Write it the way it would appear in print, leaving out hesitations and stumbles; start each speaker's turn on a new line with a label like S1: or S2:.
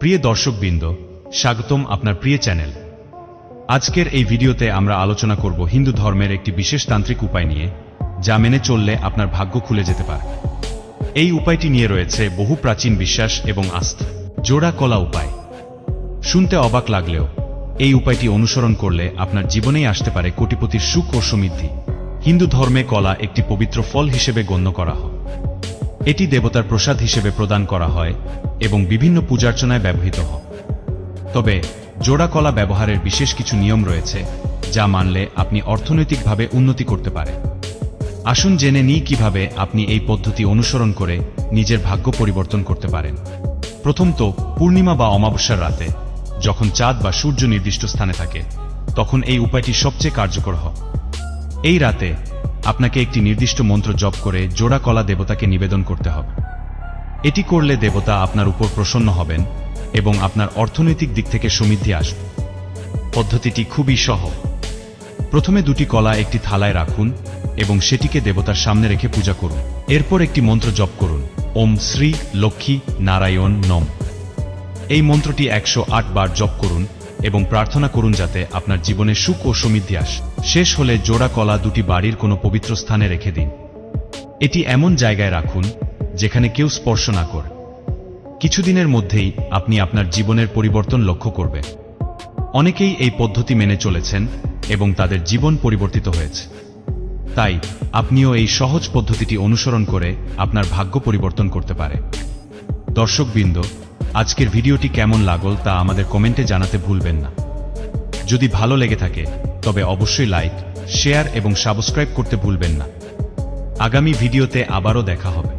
S1: প্রিয় দর্শকবৃন্দ, স্বাগতম আপনার প্রিয় চ্যানেল। আজকের এই ভিডিওতে আমরা আলোচনা করব হিন্দু ধর্মের একটি বিশেষ তান্ত্রিক উপায় নিয়ে, যা মেনে চললে আপনার ভাগ্য খুলে যেতে পারে। এই উপায়টি নিয়ে রয়েছে বহু প্রাচীন বিশ্বাস এবং আস্থা। জোড়া কলা উপায়। শুনতে অবাক লাগলেও এই উপায়টি অনুসরণ করলে আপনার জীবনেই আসতে পারে কোটিপতির সুখ ও সমৃদ্ধি। হিন্দু ধর্মে কলা একটি পবিত্র ফল হিসেবে গণ্য করা হয়। এটি দেবতার প্রসাদ হিসেবে প্রদান করা হয় এবং বিভিন্ন পূজার্চনায় ব্যবহৃত হয়। তবে জোড়া কলা ব্যবহারের বিশেষ কিছু নিয়ম রয়েছে, যা মানলে আপনি অর্থনৈতিকভাবে উন্নতি করতে পারেন। আসুন জেনে নিই কিভাবে আপনি এই পদ্ধতি অনুসরণ করে নিজের ভাগ্য পরিবর্তন করতে পারেন। প্রথমত, পূর্ণিমা বা অমাবস্যার রাতে, যখন চাঁদ বা সূর্য নির্দিষ্ট স্থানে থাকে, তখন এই উপায়টি সবচেয়ে কার্যকর হয়। এই রাতে আপনাকে একটি নির্দিষ্ট মন্ত্র জপ করে জোড়া কলা দেবতাকে নিবেদন করতে হবে। এটি করলে দেবতা আপনার উপর প্রসন্ন হবেন এবং আপনার অর্থনৈতিক দিক থেকে সমৃদ্ধি আসবে। পদ্ধতিটি খুবই সহজ। প্রথমে দুটি কলা একটি থালায় রাখুন এবং সেটিকে দেবতার সামনে রেখে পূজা করুন। এরপর একটি মন্ত্র জপ করুন, ওম শ্রী লক্ষ্মী নারায়ণ নম। এই মন্ত্রটি 108 বার জপ করুন এবং প্রার্থনা করুন যাতে আপনার জীবনে সুখ ও সমৃদ্ধি আসে। শেষ হলে জোড়া কলা দুটি বাড়ির কোনো পবিত্র স্থানে রেখে দিন। এটি এমন জায়গায় রাখুন যেখানে কেউ স্পর্শ না করে। কিছুদিনের মধ্যেই আপনি আপনার জীবনের পরিবর্তন লক্ষ্য করবেন। অনেকেই এই পদ্ধতি মেনে চলেছেন এবং তাদের জীবন পরিবর্তিত হয়েছে। তাই আপনিও এই সহজ পদ্ধতিটি অনুসরণ করে আপনার ভাগ্য পরিবর্তন করতে পারে। দর্শকবৃন্দ, আজকের ভিডিওটি কেমন লাগল তা আমাদের কমেন্টে জানাতে ভুলবেন না। যদি ভালো লেগে থাকে তবে অবশ্যই লাইক, শেয়ার এবং সাবস্ক্রাইব করতে ভুলবেন না। আগামী ভিডিওতে আবারও দেখা হবে।